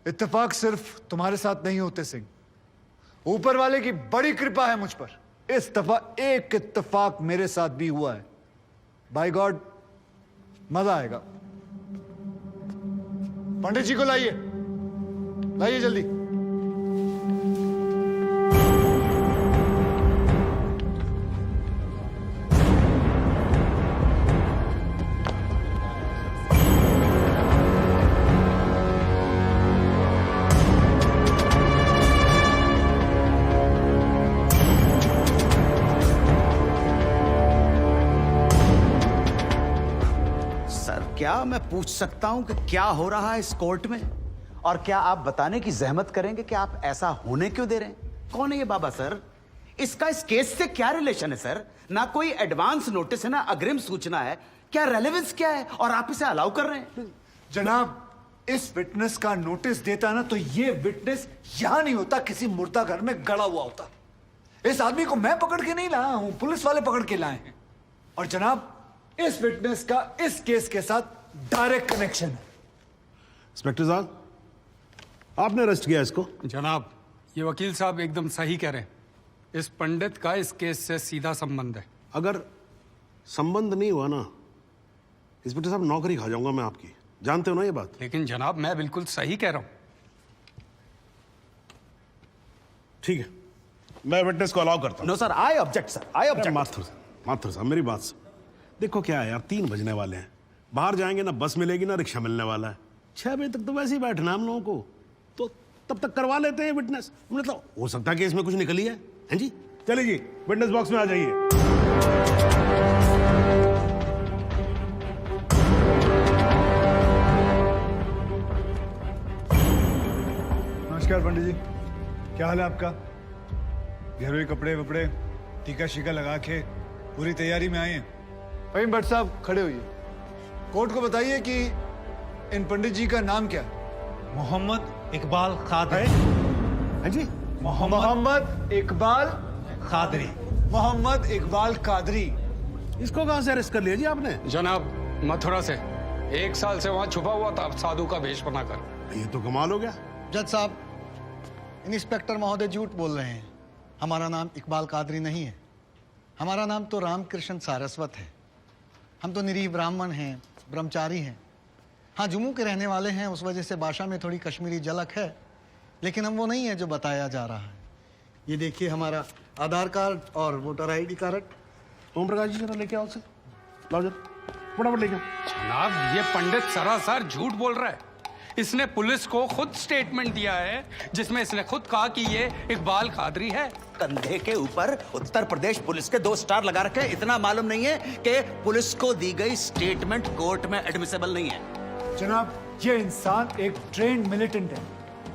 इत्तेफाक सिर्फ तुम्हारे साथ नहीं होते सिंह, ऊपर वाले की बड़ी कृपा है मुझ पर। इस दफा एक इत्तेफाक मेरे साथ भी हुआ है। बाय गॉड, मजा आएगा। पंडित जी को लाइए, लाइए जल्दी। क्या मैं पूछ सकता हूं कि क्या हो रहा है इस कोर्ट में? और क्या आप बताने की जहमत करेंगे कि आप ऐसा होने क्यों दे रहे हैं? कौन है ये बाबा सर? इसका इस केस से क्या रिलेशन है सर? ना कोई एडवांस नोटिस है, ना अग्रिम सूचना है। क्या रेलेवेंस क्या है और आप इसे अलाउ कर रहे हैं? जनाब, इस विटनेस का नोटिस देता ना तो ये विटनेस यहां नहीं होता, किसी मुर्दा घर में गड़ा हुआ होता। इस आदमी को मैं पकड़ के नहीं लाया हूं, पुलिस वाले पकड़ के लाए हैं। और जनाब, इस विटनेस का इस केस के साथ डायरेक्ट कनेक्शन है। इंस्पेक्टर साहब, आपने अरेस्ट किया इसको? जनाब, ये वकील साहब एकदम सही कह रहे हैं। इस पंडित का इस केस से सीधा संबंध है। अगर संबंध नहीं हुआ ना, इंस्पेक्टर साहब, नौकरी खा जाऊंगा मैं आपकी। जानते हो ना ये बात? लेकिन जनाब, मैं बिल्कुल सही कह रहा हूं। ठीक है, मैं विटनेस को अलाउ करता हूं। No sir, I object sir, I object. Mathur साहब, मेरी बात सुन। देखो क्या है यार, 3 बजने वाले हैं, बाहर जाएंगे ना बस मिलेगी ना रिक्शा मिलने वाला है। 6 बजे तक तो वैसे ही बैठना हम लोगों को, तो तब तक करवा लेते हैं विटनेस। मतलब हो सकता है कि इसमें कुछ निकली है। हैं जी? चलिए जी, विटनेस बॉक्स में आ जाइए। नमस्कार पंडित जी, क्या हाल है आपका? घरेलू कपड़े वपड़े टीका शीका लगा के पूरी तैयारी में आए हैं। फहीम भट्ट साहब खड़े होइए। कोर्ट को बताइए कि इन पंडित जी का नाम क्या है? मोहम्मद इकबाल कादरी। हैं जी? मोहम्मद इकबाल कादरी। मोहम्मद इकबाल कादरी। इसको कहां से अरेस्ट कर लिया जी आपने? जनाब, मथुरा से 1 साल से वहां छुपा हुआ था, साधु का भेष बनाकर। ये तो कमाल हो गया। जज साहब, इंस्पेक्टर महोदय झूठ बोल रहे हैं। हमारा नाम इकबाल कादरी नहीं है। हमारा नाम तो रामकृष्ण सारस्वत है। हम तो निरीह ब्राह्मण हैं, ब्रह्मचारी हैं। हाँ, जम्मू के रहने वाले हैं, उस वजह से भाषा में थोड़ी कश्मीरी झलक है, लेकिन हम वो नहीं है जो बताया जा रहा है। ये देखिए हमारा आधार कार्ड और voter ID card. Om Prakash ji, जरा लेके आओ उसे। लाओ जरा, फटाफट लेके आओ। जनाब, ये पंडित सरासर झूठ बोल रहा है। इसने पुलिस को खुद स्टेटमेंट दिया है, जिसमें इसने खुद कहा कि ये इकबाल कादरी है। कंधे के ऊपर उत्तर प्रदेश पुलिस के 2 स्टार लगा रखे हैं। इतना मालूम नहीं है कि पुलिस को दी गई स्टेटमेंट कोर्ट में एडमिसेबल नहीं है। जनाब, ये इंसान एक ट्रेन्ड मिलिटेंट है।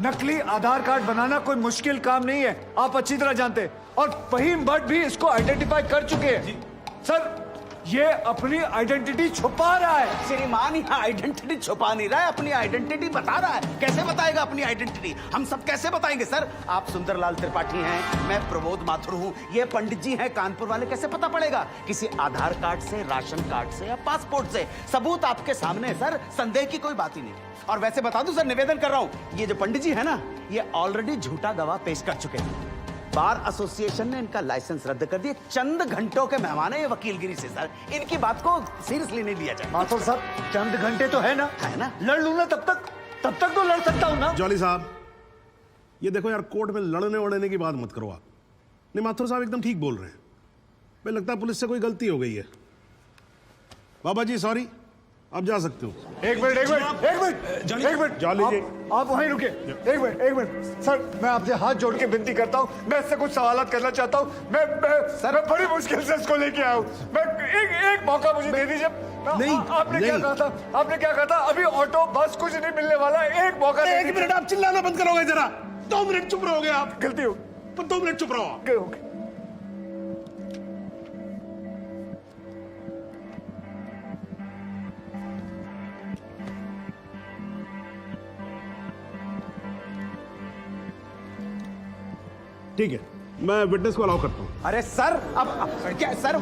नकली आधार कार्ड बनाना कोई मुश्किल काम नहीं है, आप अच्छी तरह जानते हैं। और फहीम भट्ट भी इसको आइडेंटिफाई कर चुके हैं। सर, ये अपनी आइडेंटिटी छुपा रहा है। श्रीमान यहाँ आइडेंटिटी छुपा नहीं रहा है, अपनी आइडेंटिटी बता रहा है। कैसे बताएगा अपनी आइडेंटिटी? हम सब कैसे बताएंगे सर? आप सुंदरलाल त्रिपाठी हैं, मैं प्रबोध माथुर हूँ, ये पंडित जी हैं कानपुर वाले। कैसे पता पड़ेगा? किसी आधार कार्ड से, राशन कार्ड से या पासपोर्ट से। सबूत आपके सामने है सर, संदेह की कोई बात ही नहीं। और वैसे बता दूं सर, निवेदन कर रहा हूं, ये जो पंडित जी है ना, ये ऑलरेडी झूठा गवाह पेश कर चुके हैं। बार एसोसिएशन ने इनका लाइसेंस रद्द कर दिया। चंद घंटों के मेहमान है ये वकीलगिरी से सर, इनकी बात को सीरियसली नहीं लिया जाए। माथुर साहब, चंद घंटे तो है ना, लड़ लूं ना तब तक तो लड़ सकता हूं ना। जॉली साहब, ये देखो यार, कोर्ट में लड़ने वड़ने की बात मत करो आप। नहीं, माथुर साहब एकदम ठीक बोल रहे हैं। मुझे लगता है पुलिस से कोई गलती हो गई है। बाबा जी सॉरी, आप जा सकते हो। एक मिनट जॉली जी, आप वहीं रुके। एक मिनट सर, मैं आपसे हाथ जोड़ के विनती करता हूँ, मैं इससे कुछ सवालात करना चाहता हूँ। मैं बड़ी मुश्किल से इसको लेके आया हूँ। मैं एक मौका मुझे दे दीजिए। नहीं, आपने क्या कहा था? आपने क्या कहा था? अभी ऑटो बस कुछ नहीं मिलने वाला, एक मौका। 1 मिनट आप चिल्लाना बंद करोगे जरा? 2 मिनट चुप रहोगे आप? गलती हो, 2 मिनट चुप रहो आप। ठीक है, मैं विटनेस को अलाउ करता हूं। अरे सर, अब क्या सर?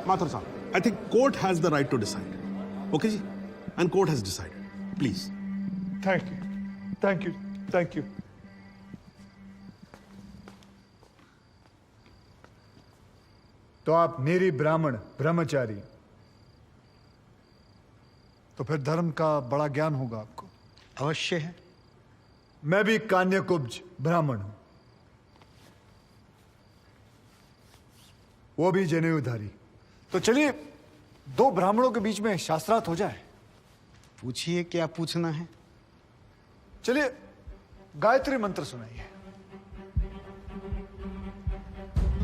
माथुर साहब, I think court has the right to decide. Okay जी, and court has decided. Please. Thank you. Thank you, thank you. तो आप निरी ब्राह्मण ब्रह्मचारी, तो फिर धर्म का बड़ा ज्ञान होगा आपको। अवश्य है। मैं भी कान्यकुब्ज ब्राह्मण हूं, वो भी जनेऊधारी। तो चलिए दो ब्राह्मणों के बीच में शास्त्रार्थ हो जाए। पूछिए क्या पूछना है। चलिए गायत्री मंत्र सुनाइए।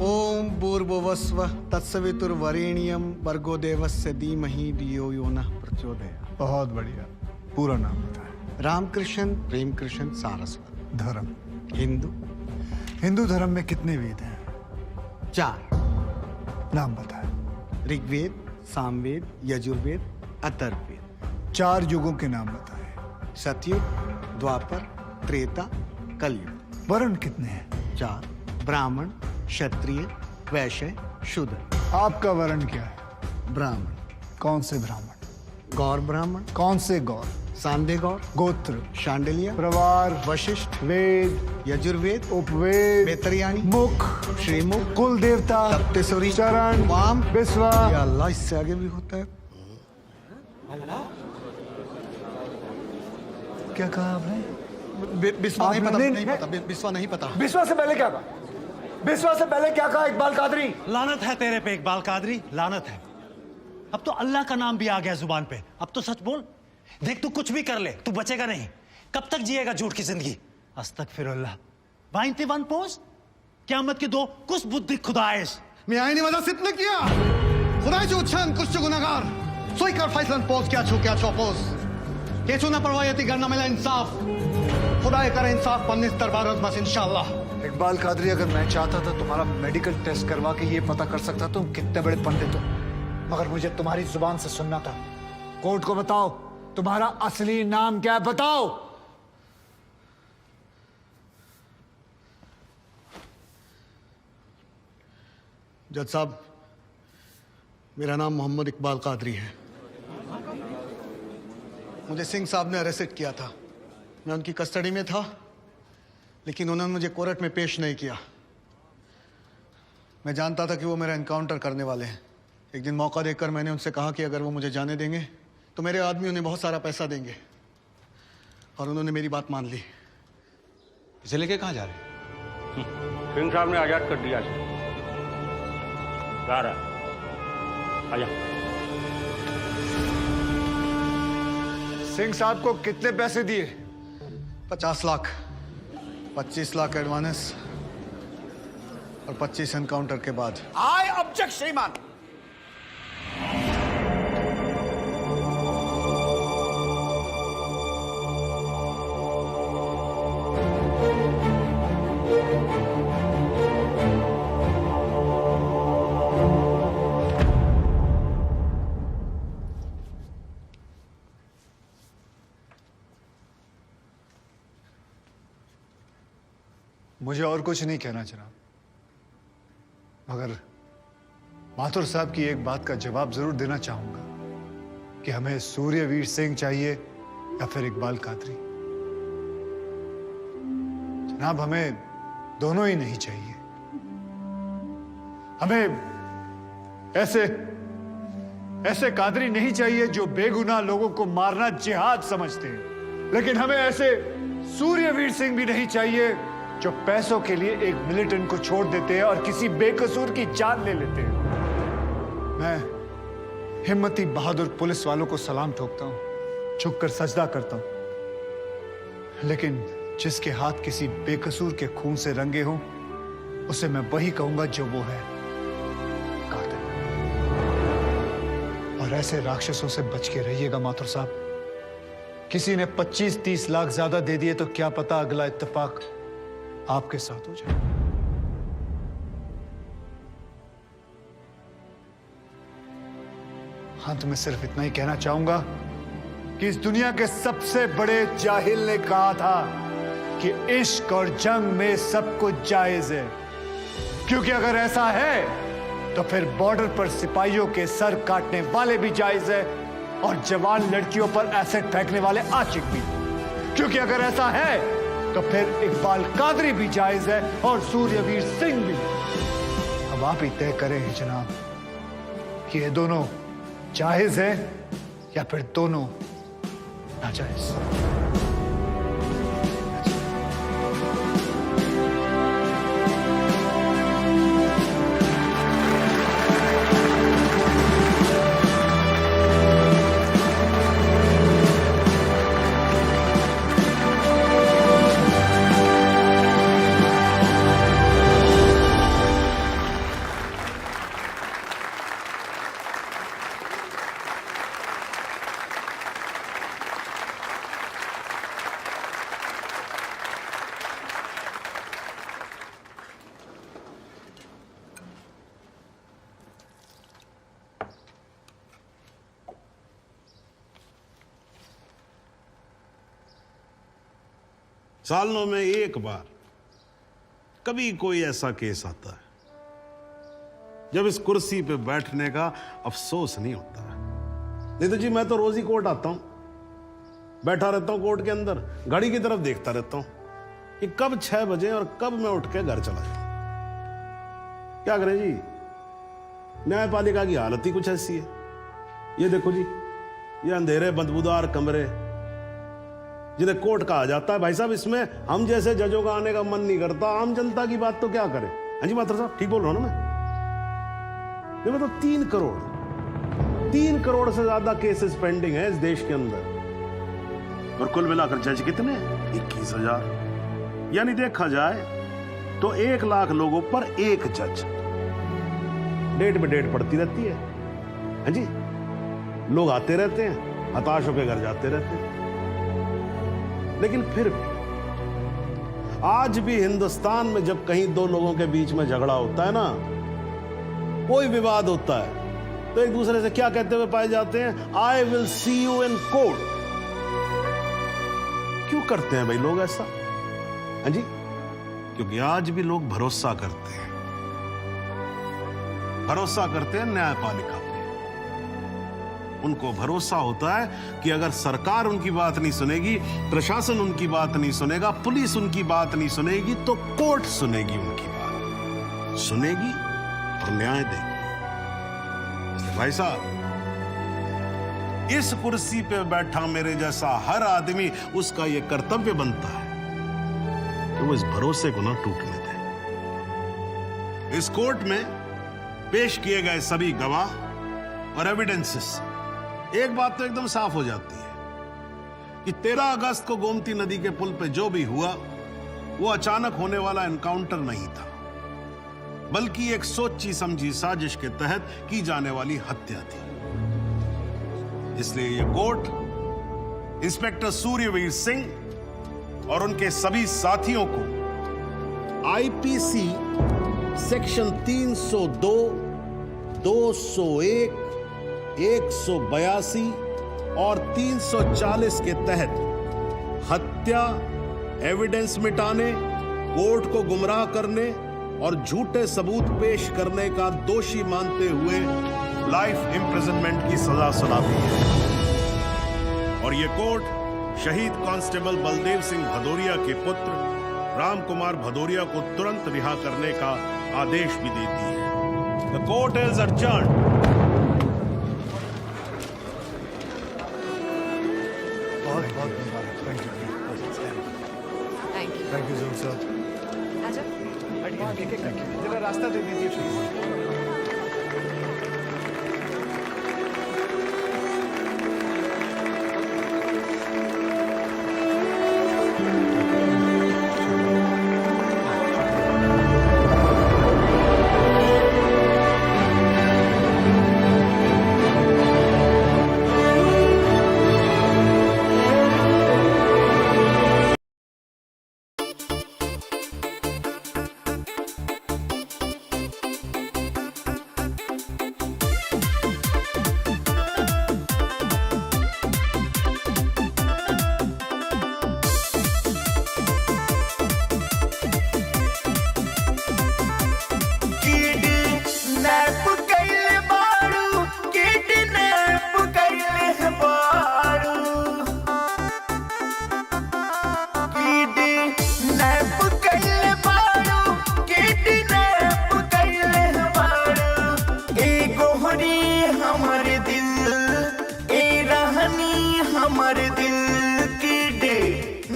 ओम भूर्भुवस्वः तत्सवितुर्वरेण्यं भर्गो देवस्य धीमहि धियो यो नः प्रचोदयात्। बहुत बढ़िया, पूरा नाम बताएं। रामकृष्ण प्रेमकृष्ण सारस्वत। धर्म, हिंदू। हिंदू धर्म में कितने वेद हैं? 4। नाम बताएं। ऋग्वेद, सामवेद, यजुर्वेद, अथर्ववेद। 4 युगों के नाम बताएं। सतयुग, द्वापर, त्रेता, कलयुग। वर्ण कितने हैं? 4। ब्राह्मण, क्षत्रिय, वैश्य, शूद्र। आपका वर्ण क्या है? ब्राह्मण। कौन से ब्राह्मण? गौर ब्राह्मण। कौन से गौर? सांदे गौर। गोत्र, शांडिलिया, प्रवार, वशिष्ठ, वेद, यजुर्वेद, उपवेद, बेतरियानी, मुख, श्रीमुख, कुल देवता, सप्तस्वरी, चरण, वाम, विश्वा। या अल्लाह, इससे आगे भी होता है। क्या कहा आपने? बिस्वा नहीं पता, आपने- नहीं पता, बिस्वा नहीं पता। विश्वा से पहले क्या कहा? विश्वा से पहले क्या कहा इकबाल कादरी? लानत है तेरे पे इकबाल कादरी, लानत है। अब तो अल्लाह का नाम भी आ गया जुबान पे। अब तो सच बोल। देख तू कुछ भी कर ले, तू बचेगा नहीं। कब तक जिएगा झूठ की जिंदगी? अस्तगफिरुल्लाह। वाइनते वन पोज क़यामत के 2 कुछ बुद्धि खुदाइश। मैं आईने वाला सिद्ध किया। खुदाई जो उच्छान कुछ जो गुनाहगार सोई कर फैसलन पोज क्या छू पोज के छू ना परवायती करना मिला इंसाफ। खुदाई करे इंसाफ पन्नीस दरबार बस इंशाल्लाह। इकबाल कादरी, अगर मैं चाहता था तुम्हारा मेडिकल टेस्ट करवा के ये पता कर सकता तुम कितने बड़े पंडित हो, मगर मुझे तुम्हारी जुबान से सुनना था। कोर्ट को बताओ तुम्हारा असली नाम क्या है, बताओ। जज साहब, मेरा नाम मोहम्मद इकबाल कादरी है। मुझे सिंह साहब ने अरेस्ट किया था। मैं उनकी कस्टडी में था, लेकिन उन्होंने मुझे कोर्ट में पेश नहीं किया। मैं जानता था कि वो मेरा एनकाउंटर करने वाले हैं। एक दिन मौका देकर मैंने उनसे कहा कि अगर वो मुझे जाने देंगे तो मेरे आदमी उन्हें बहुत सारा पैसा देंगे, और उन्होंने मेरी बात मान ली। इसे लेके कहाँ जा रहे हैं? सिंह साहब ने आजाद कर दिया इसे। जा रहा है, आजा। सिंह साहब को कितने पैसे दिए? 50 लाख, 25 लाख एडवांस और 25 एनकाउंटर के बाद। आई ऑब्जेक्ट श्रीमान। मुझे और कुछ नहीं कहना जनाब, मगर माथुर साहब की एक बात का जवाब जरूर देना चाहूंगा कि हमें सूर्यवीर सिंह चाहिए या फिर इकबाल कादरी। जनाब, हमें दोनों ही नहीं चाहिए। हमें ऐसे कादरी नहीं चाहिए जो बेगुनाह लोगों को मारना जिहाद समझते हैं, लेकिन हमें ऐसे सूर्यवीर सिंह भी नहीं चाहिए जो पैसों के लिए एक मिलिटेंट को छोड़ देते हैं और किसी बेकसूर की जान ले लेते हैं। मैं हिम्मती बहादुर पुलिस वालों को सलाम ठोकता हूं, झुककर सजदा करता हूं, लेकिन जिसके हाथ किसी बेकसूर के खून से रंगे हों, उसे मैं वही कहूंगा जो वो है, कातिल। और ऐसे राक्षसों से बच के रहिएगा माथुर साहब। किसी ने 25-30 लाख ज्यादा दे दिए तो क्या पता अगला इत्तेफाक आपके साथ हो जाए। अंत में सिर्फ इतना ही कहना चाहूंगा कि इस दुनिया के सबसे बड़े जाहिल ने कहा था कि इश्क और जंग में सब कुछ जायज है, क्योंकि अगर ऐसा है तो फिर बॉर्डर पर सिपाहियों के सर काटने वाले भी जायज है और जवान लड़कियों पर एसिड फेंकने वाले आशिक भी, क्योंकि अगर ऐसा है तो फिर इकबाल कादरी भी जायज है और सूर्यवीर सिंह भी। अब आप ही तय करें जनाब कि ये दोनों जायज है या फिर दोनों नाजायज। सालों में एक बार कभी कोई ऐसा केस आता है जब इस कुर्सी पे बैठने का अफसोस नहीं होता है। नहीं तो जी मैं तो रोज ही कोर्ट आता हूं, बैठा रहता हूं कोर्ट के अंदर, घड़ी की तरफ देखता रहता हूं कि कब 6 बजे और कब मैं उठ के घर चला जाऊं। क्या करें जी, न्यायपालिका की हालत ही कुछ ऐसी है। ये देखो जी, ये अंधेरे बदबूदार कमरे जिन्हें कोर्ट कहा जाता है। भाई साहब, इसमें हम जैसे जजों का आने का मन नहीं करता। आम जनता की बात तो क्या करें। हाँ जी मात्र साहब, ठीक बोल रहा हूं ना मैं? ये मतलब 3 करोड़ से ज्यादा केसेस पेंडिंग है इस देश के अंदर, और कुल मिलाकर जज कितने? 21,000। यानी देखा जाए तो 1 लाख लोगों पर 1 जज। डेट पे डेट पड़ती रहती है। हाँ जी, लोग आते रहते हैं, हताश होकर घर जाते रहते हैं। लेकिन फिर भी आज भी हिंदुस्तान में जब कहीं 2 लोगों के बीच में झगड़ा होता है ना, कोई विवाद होता है, तो एक दूसरे से क्या कहते हुए पाए जाते हैं? I will see you in court. क्यों करते हैं भाई लोग ऐसा? हाँ जी, क्योंकि आज भी लोग भरोसा करते हैं न्यायपालिका पे। उनको भरोसा होता है कि अगर सरकार उनकी बात नहीं सुनेगी, प्रशासन उनकी बात नहीं सुनेगा, पुलिस उनकी बात नहीं सुनेगी, तो कोर्ट सुनेगी उनकी बात, सुनेगी और न्याय देगी। इसलिए भाई साहब, इस कुर्सी पे बैठा मेरे जैसा हर आदमी, उसका यह कर्तव्य बनता है कि वो इस भरोसे को ना टूटने दे। इस कोर्ट में पेश किए गए सभी गवाह और एविडेंसेस, एक बात तो एकदम साफ हो जाती है कि 13 अगस्त को गोमती नदी के पुल पे जो भी हुआ वो अचानक होने वाला एनकाउंटर नहीं था, बल्कि एक सोची समझी साजिश के तहत की जाने वाली हत्या थी। इसलिए यह कोर्ट इंस्पेक्टर सूर्यवीर सिंह और उनके सभी साथियों को आईपीसी सेक्शन 302, 201, 182 और 340 के तहत हत्या, एविडेंस मिटाने, कोर्ट को गुमराह करने और झूठे सबूत पेश करने का दोषी मानते हुए लाइफ इम्प्रिजनमेंट की सजा सुनाती है। और यह कोर्ट शहीद कांस्टेबल बलदेव सिंह भदौरिया के पुत्र राम कुमार भदौरिया को तुरंत रिहा करने का आदेश भी देती है। The court is adjourned। बहुत बहुत मुबारक। Thank you sir. जरा रास्ता दे दीजिए प्लीज।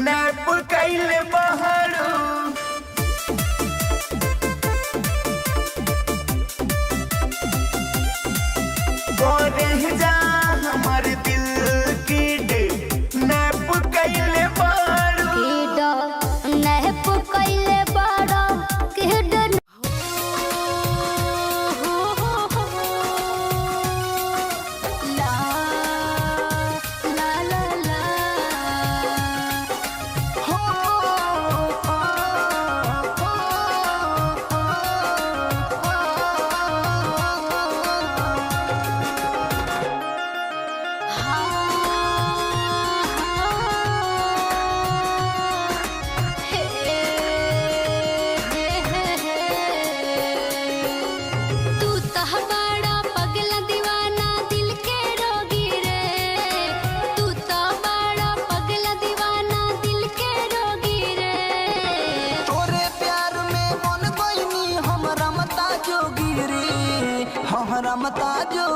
नैप कैले बहरू गोरे जा हमार दिल की डे नैप कैले बहरू नैप कैले बड़ा किड ला ला ला ला तू तो बड़ा पगला दीवाना दिल के रोगी रे तू तो बड़ा पगला दीवाना दिल के रोगी रे तोरे प्यार में मन कोई नी हम रमता जोगी रे हम रमता जो